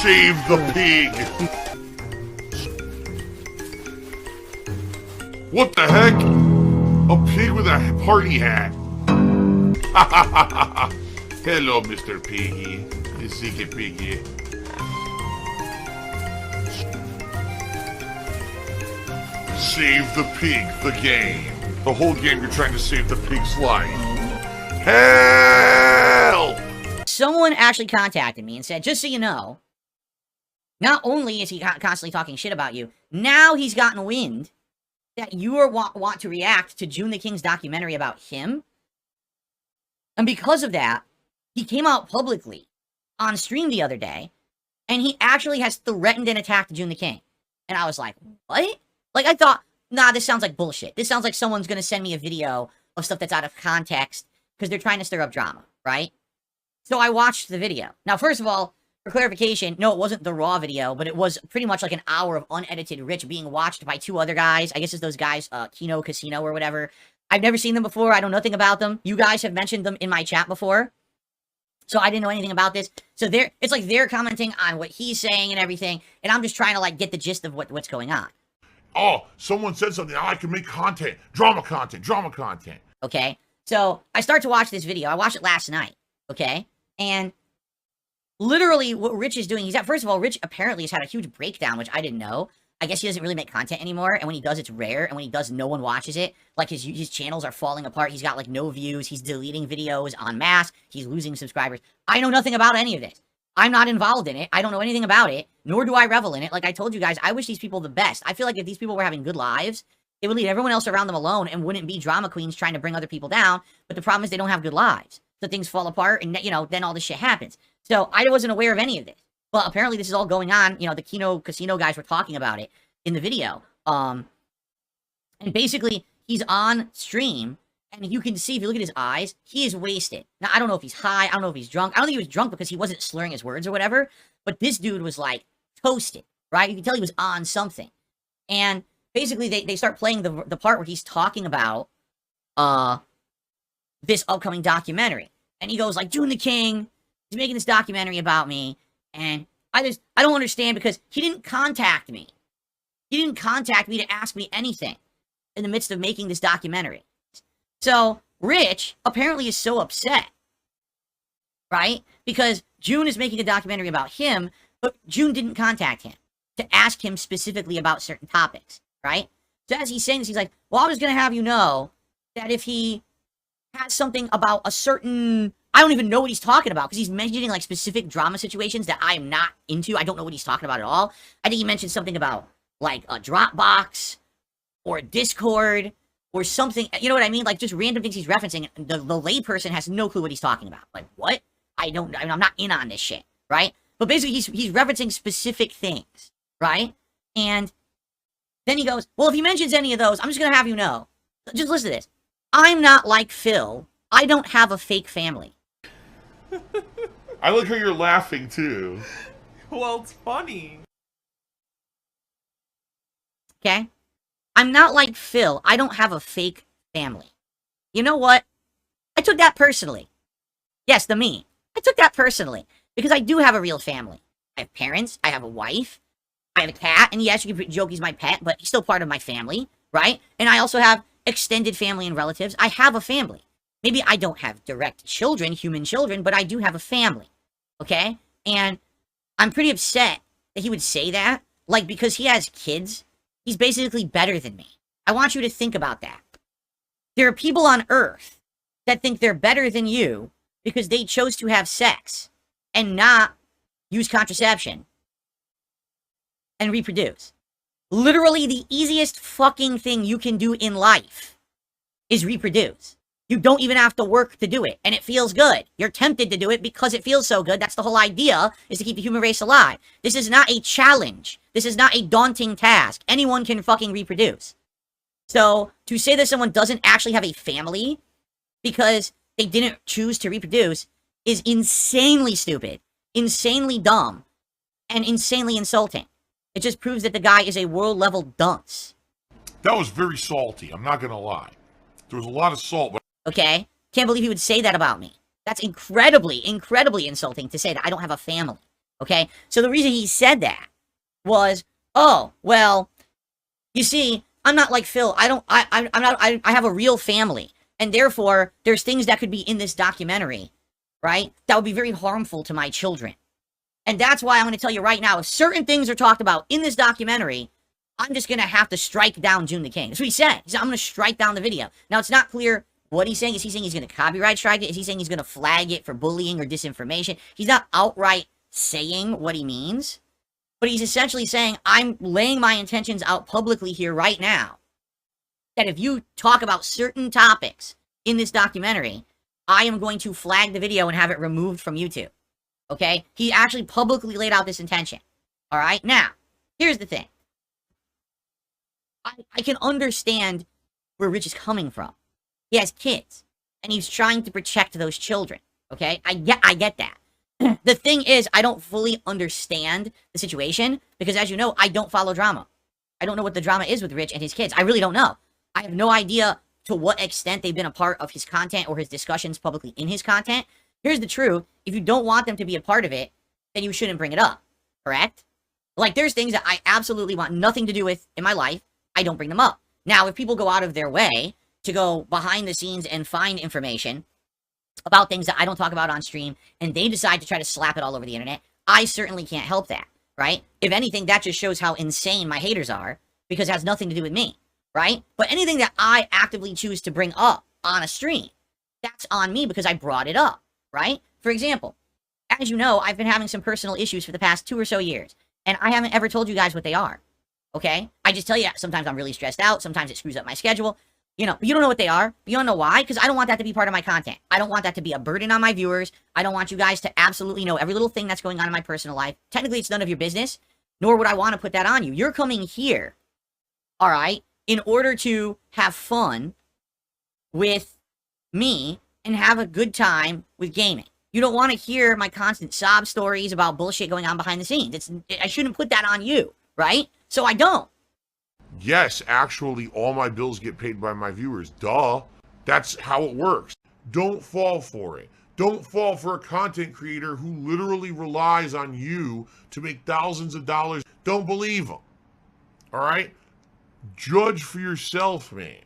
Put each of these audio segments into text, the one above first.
Save the pig! What the heck? A pig with a party hat. Hello, Mr. Piggy. The secret piggy. Save the pig, the game. The whole game you're trying to save the pig's life. Help! Someone actually contacted me and said, just so you know, not only is he constantly talking shit about you, now he's gotten wind that you are want to react to June the King's documentary about him. And because of that, he came out publicly on stream the other day, and he actually has threatened and attacked June the King. And I was like, what? Like, I thought, nah, this sounds like bullshit. This sounds like someone's going to send me a video of stuff that's out of context because they're trying to stir up drama, right? So I watched the video. Now, first of all, for clarification, no, it wasn't the raw video, but it was pretty much like an hour of unedited Rich being watched by two other guys. I guess it's those guys, Kino Casino or whatever. I've never seen them before. I know nothing about them. You guys have mentioned them in my chat before. So I didn't know anything about this. So it's like they're commenting on what he's saying and everything, and I'm just trying to like get the gist of what's going on. Oh, someone said something. I can make content. Drama content. Okay? So I start to watch this video. I watched it last night. Okay? And literally what Rich is doing, first of all, Rich apparently has had a huge breakdown, which I didn't know. I guess he doesn't really make content anymore, and when he does, it's rare, and when he does, no one watches it. Like, his channels are falling apart. He's got, like, no views. He's deleting videos en masse. He's losing subscribers. I know nothing about any of this. I'm not involved in it. I don't know anything about it, nor do I revel in it. Like I told you guys, I wish these people the best. I feel like if these people were having good lives, it would leave everyone else around them alone and wouldn't be drama queens trying to bring other people down. But the problem is they don't have good lives. So things fall apart, and, you know, then all this shit happens. So I wasn't aware of any of this. But apparently this is all going on. You know, the Kino Casino guys were talking about it in the video. And basically, he's on stream, and you can see, if you look at his eyes, he is wasted. Now, I don't know if he's high, I don't know if he's drunk. I don't think he was drunk because he wasn't slurring his words or whatever, but this dude was, like, toasted, right? You can tell he was on something. And basically, they start playing the part where he's talking about this upcoming documentary. And he goes, like, June the King, he's making this documentary about me, and I don't understand because he didn't contact me. He didn't contact me to ask me anything in the midst of making this documentary. So, Rich apparently is so upset, right? Because June is making a documentary about him, but June didn't contact him to ask him specifically about certain topics, right? So as he's saying this, he's like, well, I'm just going to have you know that if he has something about a certain... I don't even know what he's talking about, because he's mentioning, like, specific drama situations that I'm not into. I don't know what he's talking about at all. I think he mentioned something about, like, a Dropbox, or a Discord, or something, you know what I mean? Like, just random things he's referencing. The layperson has no clue what he's talking about. Like, what? I'm not in on this shit, right? But basically, he's referencing specific things, right? And then he goes, well, if he mentions any of those, I'm just gonna have you know. Just listen to this. I'm not like Phil. I don't have a fake family. I like how you're laughing, too. Well, it's funny. Okay? I'm not like Phil. I don't have a fake family. You know what? I took that personally. Yes, the me. I took that personally. Because I do have a real family. I have parents. I have a wife. I have a cat. And yes, you can joke he's my pet, but he's still part of my family, right? And I also have extended family and relatives. I have a family. Maybe I don't have direct children, human children, but I do have a family. Okay? And I'm pretty upset that he would say that. Like, because he has kids, he's basically better than me. I want you to think about that. There are people on Earth that think they're better than you because they chose to have sex and not use contraception and reproduce. Literally the easiest fucking thing you can do in life is reproduce. You don't even have to work to do it, and it feels good. You're tempted to do it because it feels so good. That's the whole idea, is to keep the human race alive. This is not a challenge. This is not a daunting task. Anyone can fucking reproduce. So, to say that someone doesn't actually have a family because they didn't choose to reproduce is insanely stupid, insanely dumb, and insanely insulting. It just proves that the guy is a world-level dunce. That was very salty, I'm not gonna lie. There was a lot of salt, but... Okay? Can't believe he would say that about me. That's incredibly, incredibly insulting to say that I don't have a family. Okay? So the reason he said that was, oh, well, you see, I'm not like Phil. I have a real family. And therefore, there's things that could be in this documentary, right? That would be very harmful to my children. And that's why I'm going to tell you right now, if certain things are talked about in this documentary, I'm just going to have to strike down June the King. That's what he said. He said, I'm going to strike down the video. Now, it's not clear what he's saying. Is he saying he's going to copyright strike it? Is he saying he's going to flag it for bullying or disinformation? He's not outright saying what he means. But he's essentially saying, I'm laying my intentions out publicly here right now, that if you talk about certain topics in this documentary, I am going to flag the video and have it removed from YouTube. Okay? He actually publicly laid out this intention. All right? Now, here's the thing. I can understand where Rich is coming from. He has kids, and he's trying to protect those children. Okay? I get that. The thing is, I don't fully understand the situation, because as you know, I don't follow drama. I don't know what the drama is with Rich and his kids. I really don't know. I have no idea to what extent they've been a part of his content or his discussions publicly in his content. Here's the truth. If you don't want them to be a part of it, then you shouldn't bring it up. Correct? Like, there's things that I absolutely want nothing to do with in my life. I don't bring them up. Now, if people go out of their way to go behind the scenes and find information about things that I don't talk about on stream, and they decide to try to slap it all over the internet, I certainly can't help that, right? If anything, that just shows how insane my haters are, because it has nothing to do with me, right? But anything that I actively choose to bring up on a stream, that's on me because I brought it up, right? For example, as you know, I've been having some personal issues for the past 2 or so years, and I haven't ever told you guys what they are, okay? I just tell you, sometimes I'm really stressed out, sometimes it screws up my schedule. You know, you don't know what they are. You don't know why? Because I don't want that to be part of my content. I don't want that to be a burden on my viewers. I don't want you guys to absolutely know every little thing that's going on in my personal life. Technically, it's none of your business, nor would I want to put that on you. You're coming here, all right, in order to have fun with me and have a good time with gaming. You don't want to hear my constant sob stories about bullshit going on behind the scenes. I shouldn't put that on you, right? So I don't. Yes, actually, all my bills get paid by my viewers. Duh. That's how it works. Don't fall for it. Don't fall for a content creator who literally relies on you to make thousands of dollars. Don't believe them. All right? Judge for yourself, man.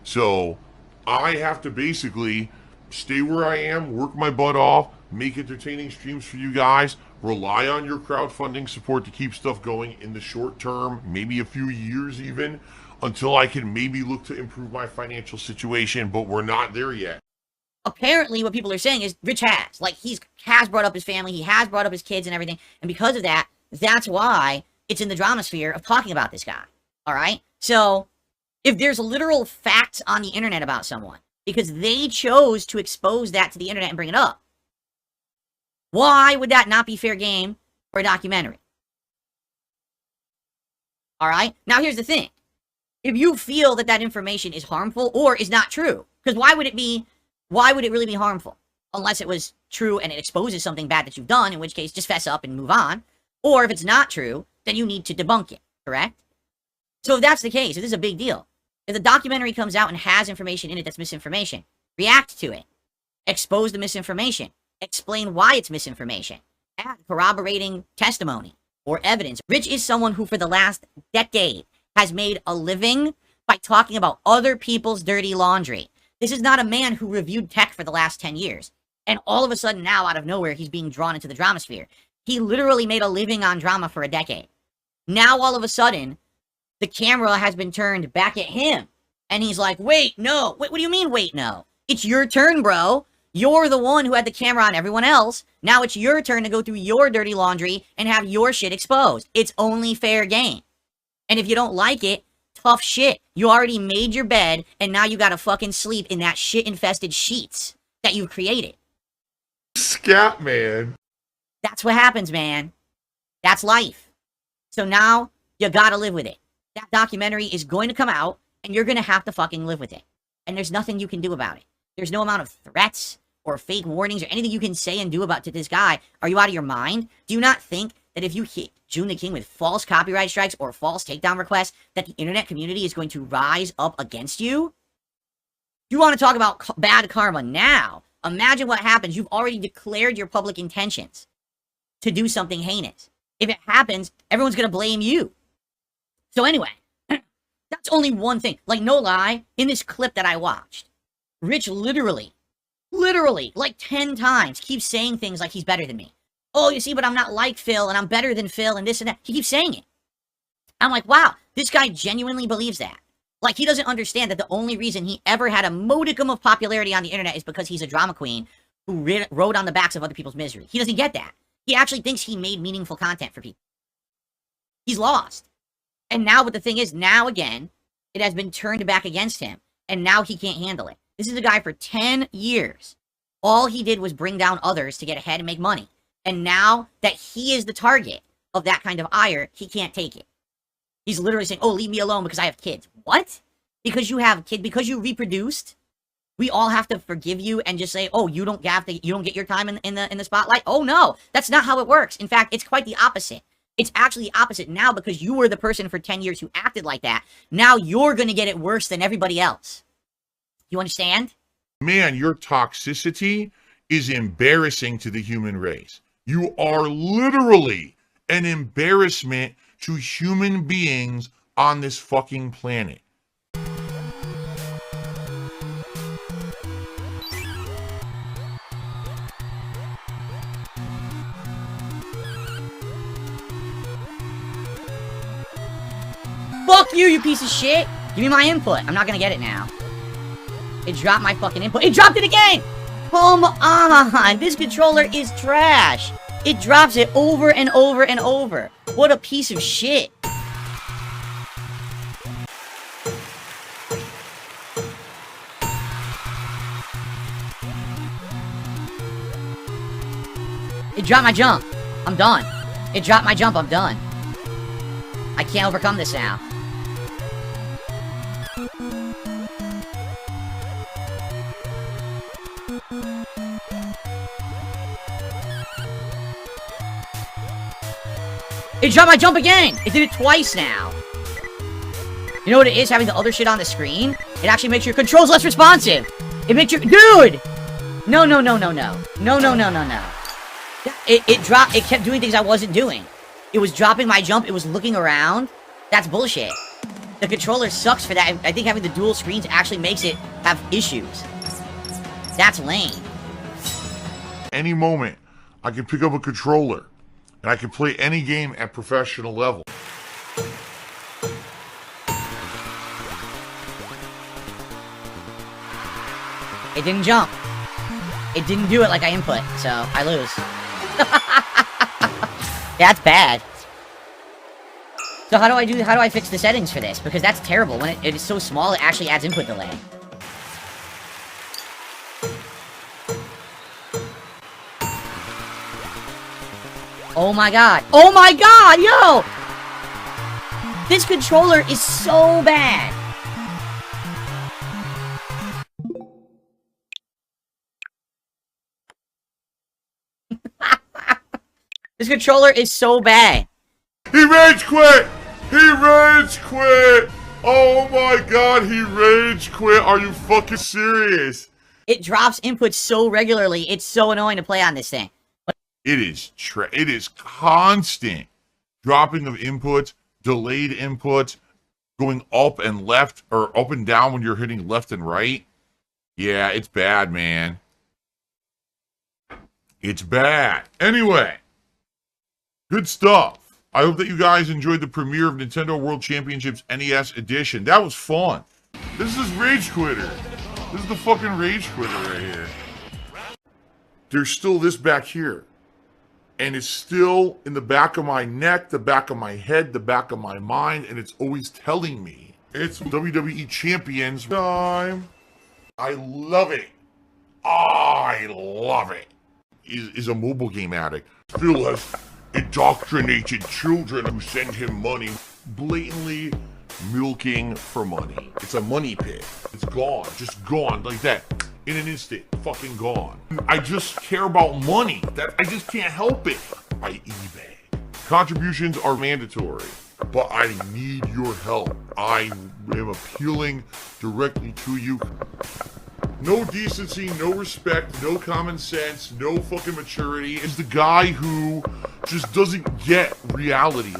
So, I have to basically stay where I am, work my butt off, make entertaining streams for you guys, rely on your crowdfunding support to keep stuff going in the short term, maybe a few years even, until I can maybe look to improve my financial situation, but we're not there yet. Apparently, what people are saying is Rich has. Like, has brought up his family, he has brought up his kids and everything, and because of that, that's why it's in the drama sphere of talking about this guy. Alright? So, if there's literal facts on the internet about someone, because they chose to expose that to the internet and bring it up, why would that not be fair game for a documentary? Alright? Now here's the thing. If you feel that that information is harmful or is not true, because why would it really be harmful? Unless it was true and it exposes something bad that you've done, in which case just fess up and move on. Or if it's not true, then you need to debunk it, correct? So if that's the case, if this is a big deal, if the documentary comes out and has information in it that's misinformation, react to it. Expose the misinformation. Explain why it's misinformation. Add corroborating testimony or evidence. Rich is someone who for the last decade has made a living by talking about other people's dirty laundry. This is not a man who reviewed tech for the last 10 years. And all of a sudden now, out of nowhere, he's being drawn into the drama sphere. He literally made a living on drama for a decade. Now, all of a sudden, the camera has been turned back at him. And he's like, wait, no. Wait, what do you mean, wait, no? It's your turn, bro. You're the one who had the camera on everyone else. Now it's your turn to go through your dirty laundry and have your shit exposed. It's only fair game. And if you don't like it, tough shit. You already made your bed, and now you gotta fucking sleep in that shit-infested sheets that you created. Scat, man. That's what happens, man. That's life. So now, you gotta live with it. That documentary is going to come out, and you're gonna have to fucking live with it. And there's nothing you can do about it. There's no amount of threats or fake warnings or anything you can say and do about to this guy. Are you out of your mind? Do you not think that if you hit June the King with false copyright strikes or false takedown requests, that the internet community is going to rise up against you? You want to talk about bad karma now? Imagine what happens. You've already declared your public intentions to do something heinous. If it happens, everyone's going to blame you. So anyway, that's only one thing. Like, no lie, in this clip that I watched, Rich literally, like 10 times keeps saying things like he's better than me. Oh, you see, but I'm not like Phil, and I'm better than Phil, and this and that. He keeps saying it. I'm like, wow, this guy genuinely believes that. Like, he doesn't understand that the only reason he ever had a modicum of popularity on the internet is because he's a drama queen who rode on the backs of other people's misery. He doesn't get that. He actually thinks he made meaningful content for people. He's lost. And now what the thing is, now again, it has been turned back against him. And now he can't handle it. This is a guy for 10 years. All he did was bring down others to get ahead and make money. And now that he is the target of that kind of ire, he can't take it. He's literally saying, oh, leave me alone because I have kids. What? Because you have kids, because you reproduced, we all have to forgive you and just say, oh, you don't get your time in the spotlight? Oh no, that's not how it works. In fact, it's quite the opposite. It's actually the opposite now because you were the person for 10 years who acted like that. Now you're going to get it worse than everybody else. You understand? Man, your toxicity is embarrassing to the human race. You are literally an embarrassment to human beings on this fucking planet. Fuck you, you piece of shit! Give me my input. I'm not gonna get it now. It dropped my fucking input. It dropped it again! Come on! This controller is trash! It drops it over and over and over. What a piece of shit. It dropped my jump. I'm done. It dropped my jump. I'm done. I can't overcome this now. It dropped my jump again! It did it twice now. You know what it is, having the other shit on the screen? It actually makes your controls less responsive. It makes your... Dude! No. It dropped... It kept doing things I wasn't doing. It was dropping my jump. It was looking around. That's bullshit. The controller sucks for that. I think having the dual screens actually makes it have issues. That's lame. Any moment, I can pick up a controller, and I can play any game at professional level. It didn't jump. It didn't do it like I input, so I lose. That's bad. So how do I fix the settings for this? Because that's terrible. When it is so small, it actually adds input delay. Oh my god. Oh my god, yo! This controller is so bad. This controller is so bad. He rage quit! He rage quit! Oh my god, he rage quit! Are you fucking serious? It drops input so regularly, it's so annoying to play on this thing. It is constant dropping of inputs, delayed inputs, going up and left, or up and down when you're hitting left and right. Yeah, it's bad, man. It's bad. Anyway, good stuff. I hope that you guys enjoyed the premiere of Nintendo World Championships NES Edition. That was fun. This is Rage Quitter. This is the fucking Rage Quitter right here. There's still this back here. And it's still in the back of my neck, the back of my head, the back of my mind, and it's always telling me it's WWE Champions time. I love it. I love it. Is a mobile game addict. Phil has indoctrinated children who send him money, blatantly milking for money. It's a money pit. It's gone, just gone like that. In an instant, fucking gone. I just care about money. I just can't help it. By eBay. Contributions are mandatory, but I need your help. I am appealing directly to you. no decency, no respect, no common sense, no fucking maturity, is the guy who just doesn't get reality.